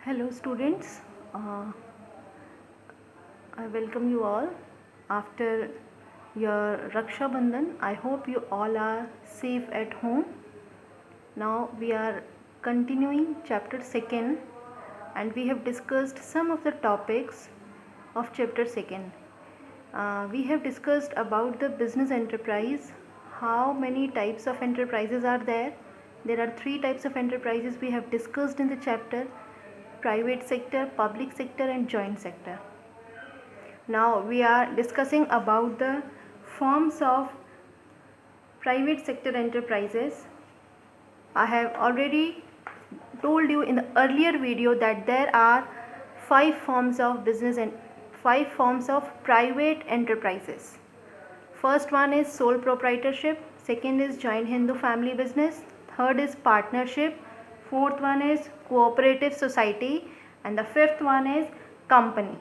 Hello students, I welcome you all after your Raksha Bandhan. I hope you all are safe at home. Now we are continuing chapter 2nd and we have discussed some of the topics of chapter 2nd. We have discussed about the business enterprise, how many types of enterprises are there. There are 3 types of enterprises we have discussed in the chapter: private sector, public sector and joint sector. Now we are discussing about the forms of private sector enterprises. I have already told you in the earlier video that there are 5 forms of business and 5 forms of private enterprises. First one is sole proprietorship, second is joint Hindu family business, third is partnership, fourth one is cooperative society and the fifth one is company.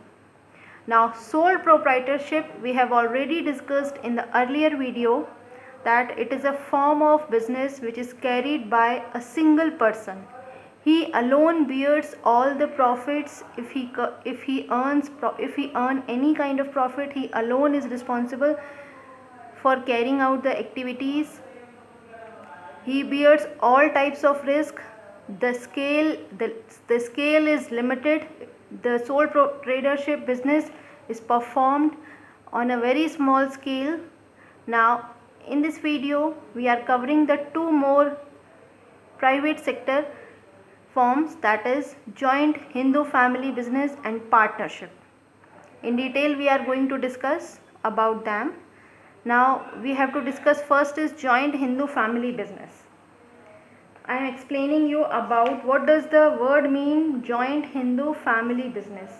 Now sole proprietorship we have already discussed in the earlier video that it is a form of business which is carried by a single person. He alone bears all the profits. If he earn any kind of profit, he alone is responsible for carrying out the activities. He bears all types of risk. The scale is limited. The sole proprietorship business is performed on a very small scale. Now in this video we are covering the 2 more private sector forms, that is joint Hindu family business and partnership. In detail we are going to discuss about them. Now we have to discuss first is joint Hindu family business. I am explaining you about what does the word mean, joint Hindu family business.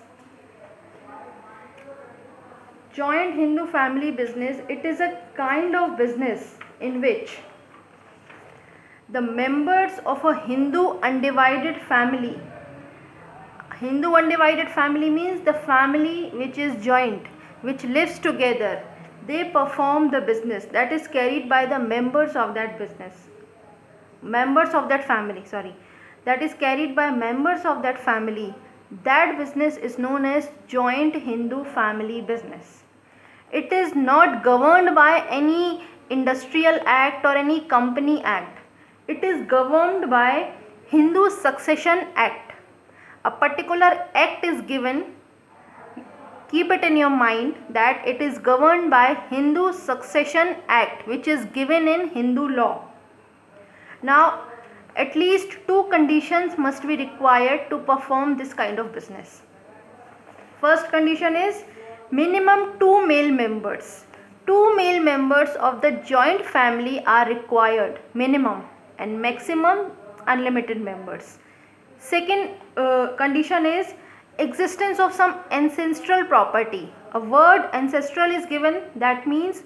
Joint Hindu family business, it is a kind of business in which the members of a Hindu undivided family. Hindu undivided family means the family which is joint, which lives together. They perform the business that is carried by the members of that business. Members of that family, that is carried by members of that family. That business is known as joint Hindu family business. It is not governed by any industrial act or any company act. It is governed by Hindu Succession Act. A particular act is given. Keep it in your mind that it is governed by Hindu Succession Act, which is given in Hindu law. Now at least 2 conditions must be required to perform this kind of business. First condition is minimum 2 male members. 2 male members of the joint family are required, minimum, and maximum unlimited members. Second condition is existence of some ancestral property. A word ancestral is given, that means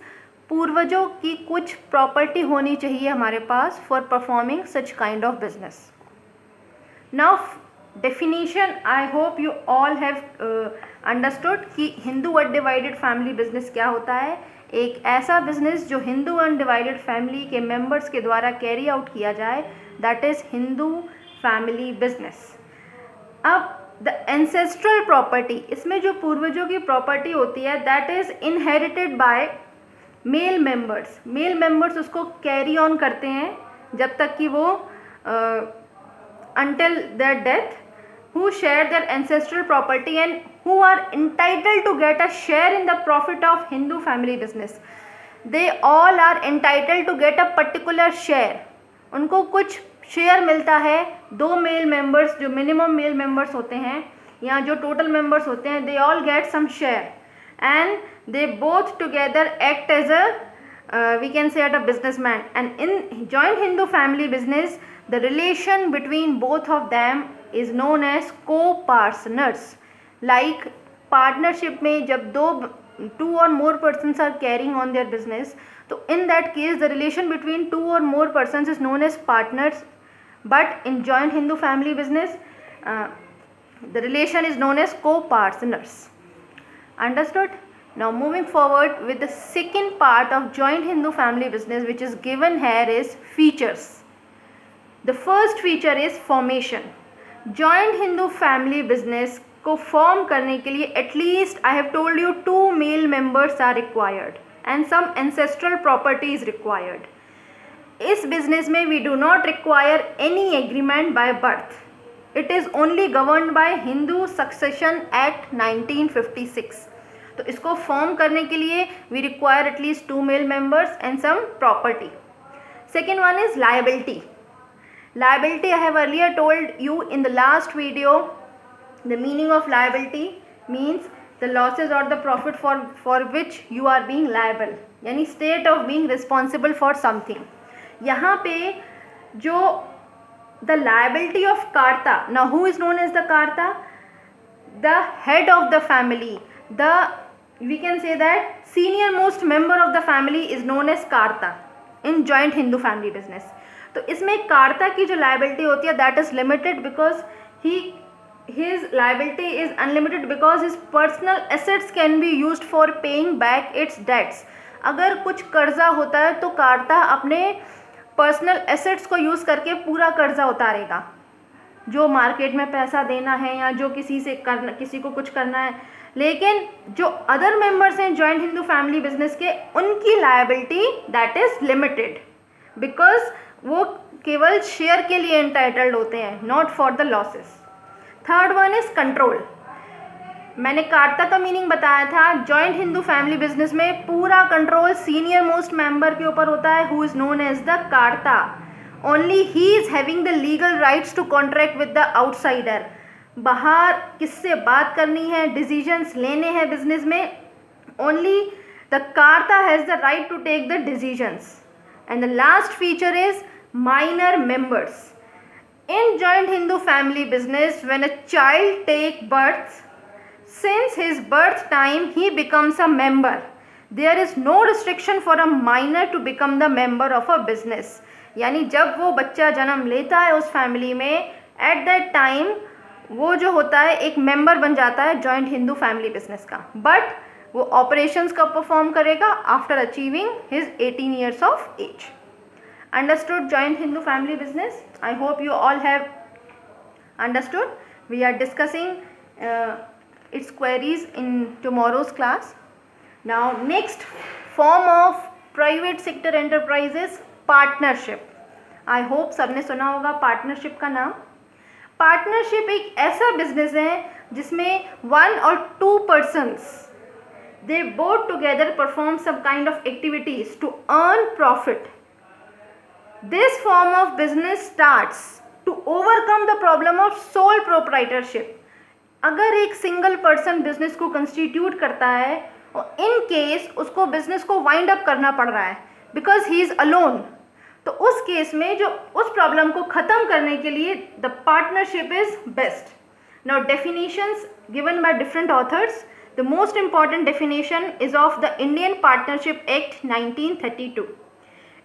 पूर्वजों की कुछ property होनी चाहिए हमारे पास for performing such kind of business. Now definition, I hope you all have understood कि Hindu undivided family business क्या होता है. एक ऐसा बिजनेस जो हिंदू अनडिवाइडेड फैमिली के मेंबर्स के द्वारा कैरी आउट किया जाए, that is Hindu family business. अब द एंसेस्ट्रल प्रॉपर्टी, इसमें जो पूर्वजों की प्रॉपर्टी होती है that is inherited by male members. Male members उसको कैरी ऑन करते हैं जब तक कि वो until their death, who share their ancestral property and who are entitled to get a share in the profit of Hindu family business. They all are entitled to get a particular share. उनको कुछ share मिलता है. 2 male members जो minimum male members होते हैं या जो total members होते हैं, they all get some share and they both together act as a we can say at a businessman. And in joint Hindu family business, the relation between both of them is known as co-partners. Like partnership में जब 2 or more persons are carrying on their business, so in that case the relation between 2 or more persons is known as partners. But in joint Hindu family business, the relation is known as co-partners. Understood? Now moving forward with the second part of joint Hindu family business, which is given here, is features. The first feature is formation. Joint Hindu family business को form करने के लिए at least I have told you 2 male members are required and some ancestral property is required. इस business में we do not require any agreement by birth. It is only governed by Hindu succession act 1956. तो इसको form करने के लिए we require at least 2 male members and some property. Second one is liability. Liability, I have earlier told you in the last video, the meaning of liability means the losses or the profit for which you are being liable, यानी state of being responsible for something. यहाँ पे जो the liability of Karta, now who is known as the Karta? The head of the family, we can say that senior most member of the family is known as Karta in joint Hindu family business. तो इसमें कार्ता की जो liability होती है that is limited because his liability is unlimited because his personal assets can be used for paying back its debts. अगर कुछ कर्जा होता है तो कार्ता अपने पर्सनल एसेट्स को यूज़ करके पूरा कर्जा उतारेगा. जो मार्केट में पैसा देना है या जो किसी को कुछ करना है. लेकिन जो अदर मेंबर्स हैं जॉइंट हिंदू फैमिली बिजनेस के, उनकी liability that is limited because वो केवल शेयर के लिए एंटाइटल्ड होते हैं, not for the losses. Third one is control. मैंने कार्ता का मीनिंग बताया था. जॉइंट हिंदू फैमिली बिजनेस में पूरा कंट्रोल सीनियर मोस्ट मेंबर के ऊपर होता है, who is known as the karta. Only he is having the legal rights to contract with the outsider. बाहर किससे बात करनी है, डिसीजंस लेने हैं बिजनेस में, only the karta has the right to take the decisions. And the last feature is minor members. In joint Hindu family business, when a child take birth, since his birth time he becomes a member. There is no restriction for a minor to become the member of a business. यानी जब वो बच्चा जन्म लेता है उस family में, at that time वो जो होता है एक मेंबर बन जाता है जॉइंट हिंदू फैमिली बिजनेस का. बट वो ऑपरेशंस कब परफॉर्म करेगा? After achieving his 18 years of age. Understood joint Hindu family business? I hope you all have understood. We are discussing its queries in tomorrow's class. Now next form of private sector enterprises, partnership. I hope सबने सुना होगा partnership का नाम. Partnership एक ऐसा business है जिसमें 1 or 2 persons they both together perform some kind of activities to earn profit. This form of business starts to overcome the problem of sole proprietorship. अगर एक सिंगल पर्सन बिजनेस को constitute करता है और इन केस उसको business को wind up करना पड़ रहा है बिकॉज ही इज़ अलोन, तो उस केस में जो उस प्रॉब्लम को ख़त्म करने के लिए the partnership is best. Now definitions given by different authors. The most important definition is of the Indian Partnership Act 1932.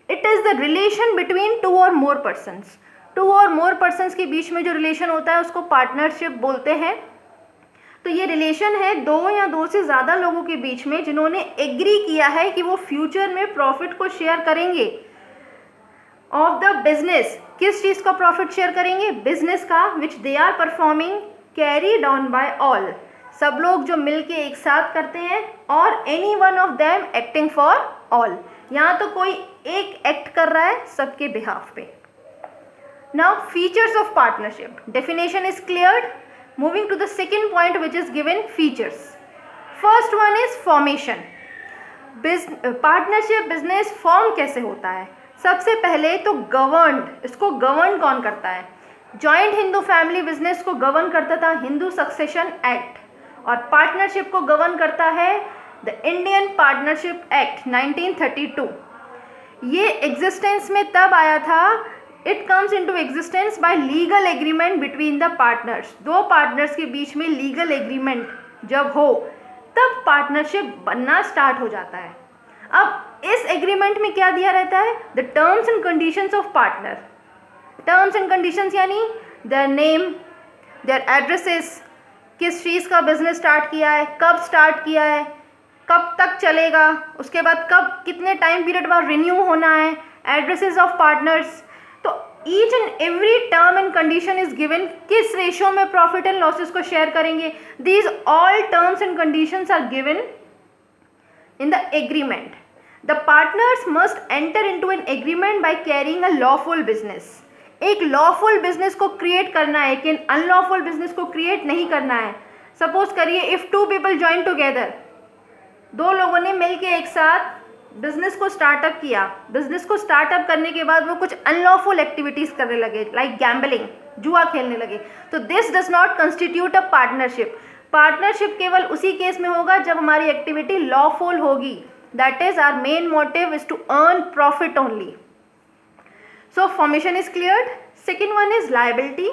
It is the relation between 2 or more persons. 2 or more persons के बीच में जो relation होता है उसको partnership बोलते हैं. तो ये रिलेशन है 2 या 2 से ज़्यादा लोगों के बीच में जिन्होंने एग्री किया है कि वो फ्यूचर में प्रॉफिट को शेयर करेंगे ऑफ द बिजनेस. किस चीज़ का प्रॉफिट शेयर करेंगे? बिजनेस का, which they are performing carried on by all. सब लोग जो मिलके एक साथ करते हैं, और any one of them acting for all. यहाँ तो कोई एक एक्ट कर रहा है सबके बिहाफ पे. Now features of partnership. Definition is cleared. Moving to the second point which is given, features. First one is formation. Partnership business form कैसे होता है? सबसे पहले तो गवर्नड. इसको गवर्न कौन करता है? जॉइंट हिंदू फैमिली बिजनेस को गवर्न करता था हिंदू सक्सेशन एक्ट, और पार्टनरशिप को गवर्न करता है द इंडियन पार्टनरशिप एक्ट 1932. ये एग्जिस्टेंस में तब आया था, it comes into existence bye legal agreement between the partners. 2 partners के बीच में लीगल एग्रीमेंट जब हो तब पार्टनरशिप बनना स्टार्ट हो जाता है. अब इस एग्रीमेंट में क्या दिया रहता है? The terms and conditions of partner. Terms and conditions यानी देयर नेम, देयर एड्रेसेस, किस चीज़ का बिजनेस स्टार्ट किया है, कब स्टार्ट किया है, कब तक चलेगा, उसके बाद कब कितने टाइम पीरियड बाद रिन्यू होना है, एड्रेसेस ऑफ पार्टनर्स. तो each and every term and condition is given, किस रेशियो में प्रॉफिट एंड लॉसेस को शेयर करेंगे, these all terms and conditions are given in the agreement. The partners must enter into an agreement by carrying a lawful business. एक lawful business को create करना है, लेकिन unlawful business को create नहीं करना है. Suppose करिए if two people join together, दो लोगों ने मिलके एक साथ बिजनेस को स्टार्टअप किया. बिजनेस को स्टार्टअप करने के बाद वो कुछ अनलॉफुल एक्टिविटीज करने लगे, लाइक गैम्बलिंग, जुआ खेलने लगे, तो this does not constitute a partnership. Partnership केवल उसी केस में होगा जब हमारी एक्टिविटी लॉफुल होगी. That is our main motive is to earn profit only. So formation is cleared. Second one is liability.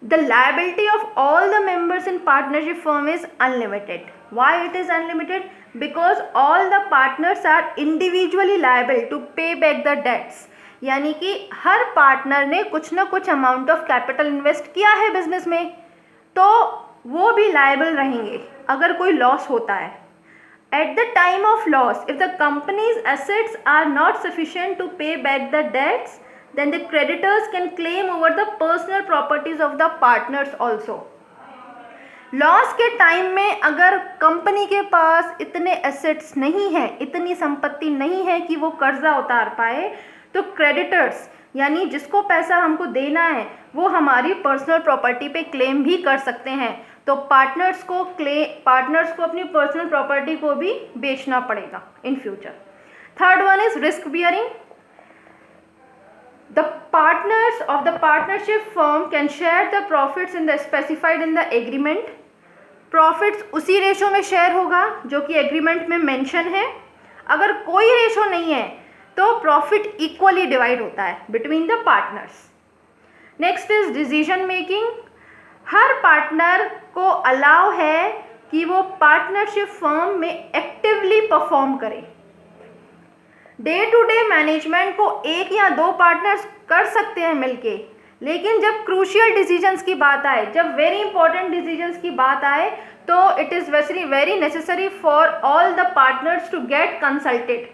The liability of all the members in partnership firm is unlimited. Why it is unlimited? Because all the partners are individually liable to pay back the debts. यानी कि हर partner ने कुछ ना कुछ amount of capital invest किया है business में, तो वो भी लायबल रहेंगे अगर कोई लॉस होता है. At the time of loss, if the company's assets are not sufficient to pay back the debts, then the creditors can claim over the personal properties of the partners also. Loss के time में अगर company के पास इतने assets नहीं हैं, इतनी संपत्ति नहीं है कि वो कर्जा उतार पाए, तो क्रेडिटर्स यानी जिसको पैसा हमको देना है वो हमारी पर्सनल प्रॉपर्टी पे क्लेम भी कर सकते हैं. तो पार्टनर्स को अपनी पर्सनल प्रॉपर्टी को भी बेचना पड़ेगा in future. Third one is risk bearing. The partners of the partnership firm can share the profits in the specified in the agreement. Profits उसी रेशो में शेयर होगा जो कि एग्रीमेंट में मेंशन है. अगर कोई रेशो नहीं है तो प्रॉफिट इक्वली डिवाइड होता है between the partners. Next is decision making. Her partner को अलाउ है कि वो पार्टनरशिप फर्म में एक्टिवली परफॉर्म करे. डे टू डे मैनेजमेंट को एक या दो पार्टनर्स कर सकते हैं मिलके, लेकिन जब क्रूशियल डिसीजंस की बात आए, जब वेरी इंपॉर्टेंट डिसीजंस की बात आए, तो it is very necessary for all the partners to get consulted.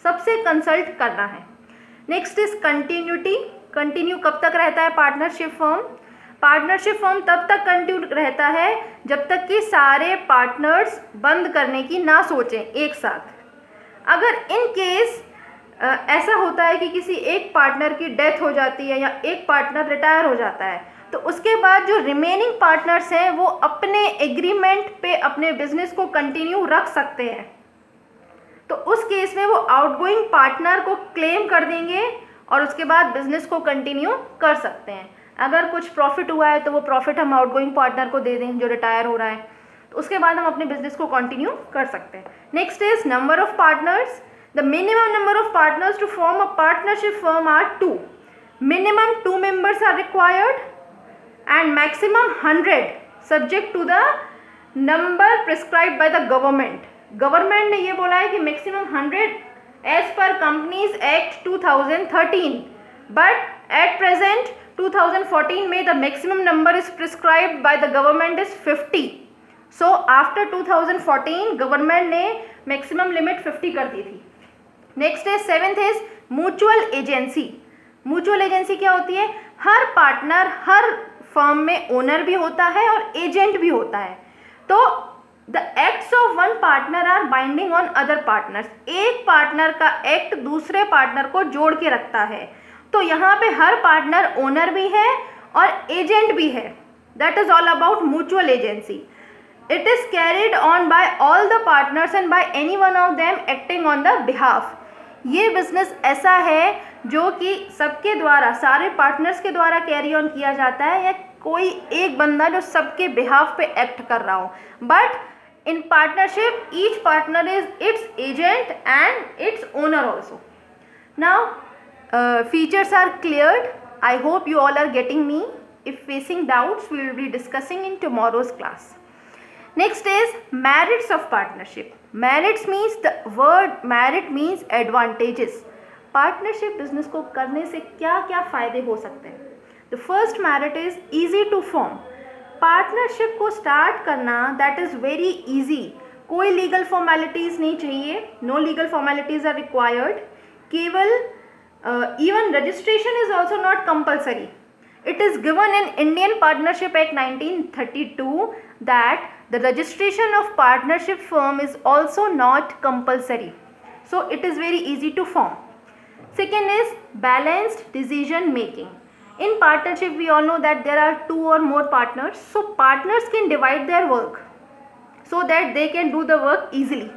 सबसे कंसल्ट करना है. Next is continuity. कंटिन्यू कब तक रहता है पार्टनरशिप फर्म? पार्टनरशिप फर्म तब तक कंटिन्यू रहता है जब तक कि सारे पार्टनर्स बंद करने की ना सोचें एक साथ. अगर इन केस ऐसा होता है कि किसी एक पार्टनर की डेथ हो जाती है या एक पार्टनर रिटायर हो जाता है, तो उसके बाद जो रिमेनिंग पार्टनर्स हैं वो अपने एग्रीमेंट पे अपने बिजनेस को कंटिन्यू रख सकते हैं. तो उस केस में वो आउटगोइंग पार्टनर को क्लेम कर देंगे और उसके बाद बिजनेस को कंटिन्यू कर सकते हैं. अगर कुछ प्रॉफिट हुआ है तो वो प्रॉफिट हम आउटगोइंग पार्टनर को दे दें जो रिटायर हो रहा है, तो उसके बाद हम अपने बिजनेस को कंटिन्यू कर सकते हैं. Next is number of partners. The minimum number of partners to form a partnership firm are 2. Minimum 2 members are required and maximum 100 subject to the number prescribed by the government. Government ने ये बोला है कि maximum 100 as per companies act 2013, but at present 2014 में the maximum number is prescribed by the government is 50. So after 2014 government ने maximum limit 50 कर दी थी. Next is seventh is mutual agency. Mutual agency क्या होती है? हर पार्टनर हर फर्म में ओनर भी होता है और एजेंट भी होता है. तो the acts of one partner are binding on other partners. एक पार्टनर का एक्ट दूसरे पार्टनर को जोड़ के रखता है. तो यहाँ पे हर पार्टनर ओनर भी है और एजेंट भी है. That is all about mutual agency. It is carried on by all the partners and by any one of them acting on the behalf. ये बिजनेस ऐसा है जो कि सबके द्वारा, सारे पार्टनर्स के द्वारा कैरी ऑन किया जाता है, या कोई एक बंदा जो सबके बिहाफ पे एक्ट कर रहा हो. But in partnership each partner is its agent and its owner also. Now features are cleared. I hope you all are getting me. If facing doubts, we will be discussing in tomorrow's class. Next is merits of partnership. Merits means, the word merit means advantages. Partnership business को करने से क्या क्या फ़ायदे हो सकते हैं? The first merit is easy to form. Partnership को स्टार्ट करना that is very easy. कोई लीगल फॉर्मेलिटीज़ नहीं चाहिए. No legal formalities are required. केवल Even registration is also not compulsory. It is given in Indian Partnership Act 1932 that the registration of partnership firm is also not compulsory. So it is very easy to form. Second is balanced decision making. In partnership, we all know that there are 2 or more partners. So partners can divide their work so that they can do the work easily.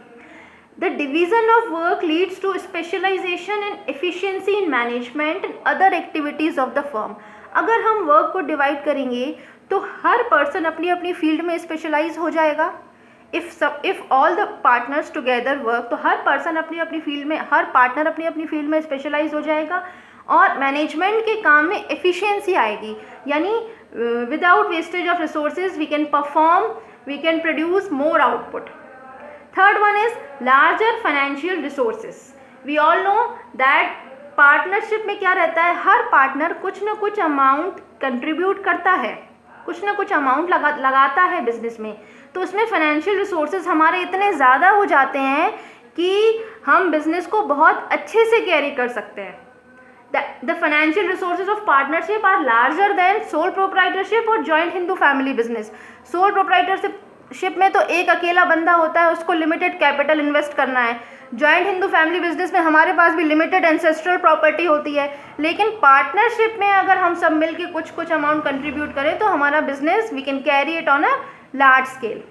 The division of work leads to specialization and efficiency in management and other activities of the firm. अगर हम work को divide करेंगे तो हर person अपनी अपनी field में specialise हो जाएगा. If all the partners together work, तो हर पर्सन अपनी अपनी फील्ड में, हर पार्टनर अपनी अपनी फील्ड में स्पेशलाइज हो जाएगा और मैनेजमेंट के काम में एफिशिएंसी आएगी. यानी without wastage of resources we can perform, we can produce more output. Third one is larger financial resources. We all know that partnership में क्या रहता है, हर पार्टनर कुछ ना कुछ अमाउंट कंट्रीब्यूट करता है, कुछ ना कुछ अमाउंट लगाता है बिजनेस में. तो उसमें फाइनेंशियल रिसोर्सेज हमारे इतने ज़्यादा हो जाते हैं कि हम बिजनेस को बहुत अच्छे से कैरी कर सकते हैं. The financial resources of partnership are larger than sole proprietorship और joint Hindu family business. Sole proprietorship में तो एक अकेला बंदा होता है, उसको लिमिटेड कैपिटल इन्वेस्ट करना है. जॉइंट हिंदू फैमिली बिजनेस में हमारे पास भी लिमिटेड एंसेस्ट्रल प्रॉपर्टी होती है. लेकिन पार्टनरशिप में अगर हम सब मिलके कुछ कुछ अमाउंट कंट्रीब्यूट करें तो हमारा business we can carry it on a large scale.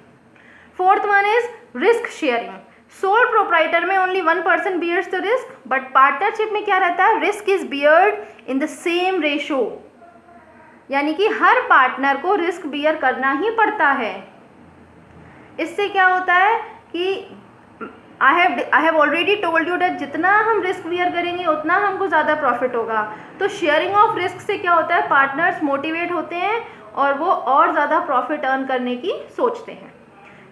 Fourth one is risk sharing. Sole proprietor में only 1 person bears the risk, but partnership में क्या रहता है, risk is beared in the same ratio. यानी कि हर पार्टनर को risk bear करना ही पड़ता है. इससे क्या होता है कि I have already told you that जितना हम रिस्क बियर करेंगे उतना हमको ज़्यादा प्रॉफिट होगा. तो शेयरिंग ऑफ रिस्क से क्या होता है, पार्टनर्स मोटिवेट होते हैं और वो और ज़्यादा प्रॉफिट अर्न करने की सोचते हैं.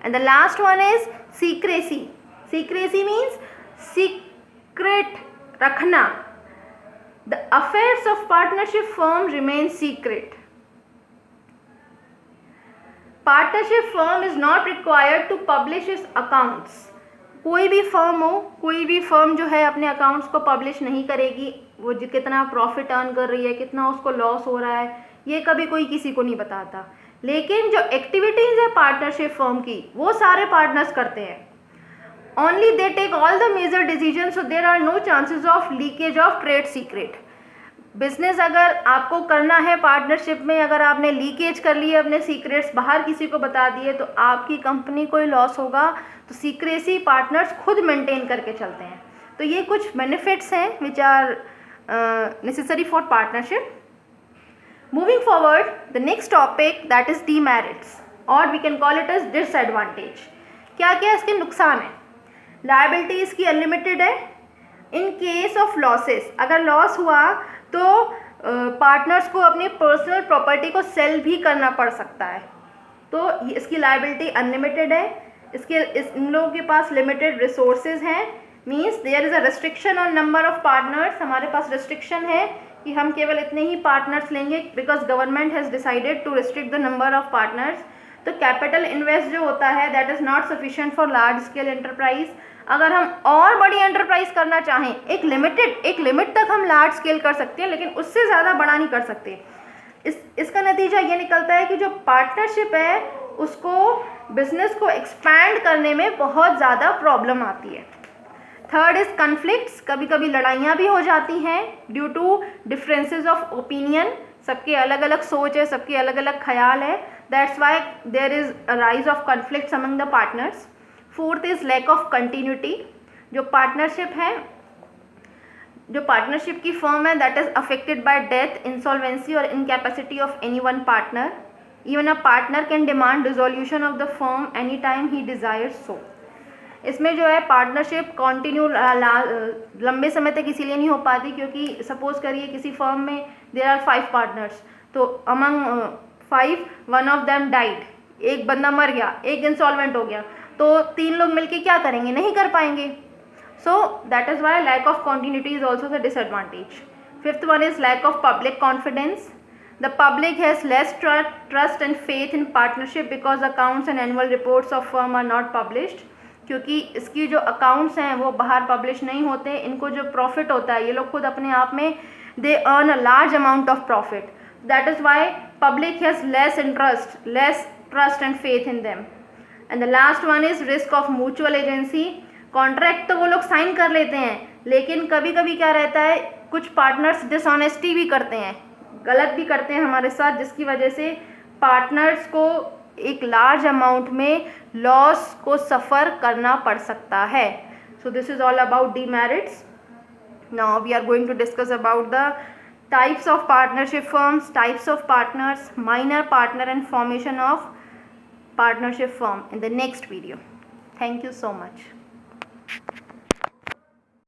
And the last one is secrecy. Secrecy means secret रखना. The affairs of partnership firm remain secret. Partnership firm is not required to publish its accounts. कोई भी फर्म हो, कोई भी फर्म जो है अपने अकाउंट्स को पब्लिश नहीं करेगी. वो कितना प्रॉफिट अर्न कर रही है, कितना उसको लॉस हो रहा है, ये कभी कोई किसी को नहीं बताता. लेकिन जो एक्टिविटीज़ है पार्टनरशिप फर्म की वो सारे पार्टनर्स करते हैं. Only they take all the major decision, so there are no chances of leakage of trade secret. Business अगर आपको करना है पार्टनरशिप में, अगर आपने लीकेज कर लिए, अपने सीक्रेट्स बाहर किसी को बता दिए, तो आपकी कंपनी को ही लॉस होगा. तो सीक्रेसी पार्टनर्स खुद मेंटेन करके चलते हैं. तो ये कुछ बेनिफिट्स हैं which are necessary for partnership. Moving forward, the next topic that is demerits और we can call it as disadvantage. क्या क्या इसके नुकसान हैं. लायबिलिटी इसकी अनलिमिटेड है. इन केस ऑफ लॉसेस, अगर लॉस हुआ तो पार्टनर्स को अपनी पर्सनल प्रॉपर्टी को सेल भी करना पड़ सकता है. तो इसकी लायबिलिटी अनलिमिटेड है. इन लोगों के पास लिमिटेड रिसोर्सेज हैं. Means there is a restriction on number of partners. हमारे पास रेस्ट्रिक्शन है कि हम केवल इतने ही पार्टनर्स लेंगे because government has decided to restrict the number of partners. तो कैपिटल इन्वेस्ट जो होता है that is not sufficient for large scale enterprise. अगर हम और बड़ी एंटरप्राइज करना चाहें, एक लिमिट तक हम लार्ज स्केल कर सकते हैं, लेकिन उससे ज़्यादा बड़ा नहीं कर सकते. इसका नतीजा ये निकलता है कि जो पार्टनरशिप है उसको बिजनेस को एक्सपैंड करने में बहुत ज़्यादा प्रॉब्लम आती है. Third is conflicts. कभी कभी लड़ाइयाँ भी हो जाती हैं due to differences of opinion. सबके अलग अलग सोच है, सबके अलग अलग ख्याल है. That's why there is a rise of conflicts among the partners. Fourth is lack of continuity. जो पार्टनरशिप की फर्म है that is affected by death, insolvency और incapacity of any one partner. Even a partner can demand dissolution of the firm any time he desires so. इसमें जो है partnership continue लंबे समय तक इसीलिए नहीं हो पाती क्योंकि सपोज करिए किसी फर्म में देयर आर 5 पार्टनर्स, तो अमंग 5 1 ऑफ देम डाइड. एक बंदा मर गया, एक इंसॉल्वेंट हो गया, तो 3 लोग मिलके क्या करेंगे, नहीं कर पाएंगे. So that is why lack of continuity is also the disadvantage. Fifth one is lack of public confidence. The public has less trust and faith in partnership because accounts and annual reports of firm are not published. क्योंकि इसकी जो accounts हैं वो बाहर publish नहीं होते, इनको जो प्रॉफिट होता है ये लोग खुद अपने आप में they earn a large amount of profit. That is Y public has less trust and faith in them. And the last one is risk of mutual agency. Contract तो वो लोग साइन कर लेते हैं, लेकिन कभी कभी क्या रहता है, कुछ पार्टनर्स डिसऑनेस्टी भी करते हैं, गलत भी करते हैं हमारे साथ, जिसकी वजह से पार्टनर्स को एक लार्ज अमाउंट में लॉस को सफ़र करना पड़ सकता है. So this is all about demerits. Now we are going to discuss about the types of partnership firms, types of partners, minor partner and formation of partnership firm in the next video. Thank you so much.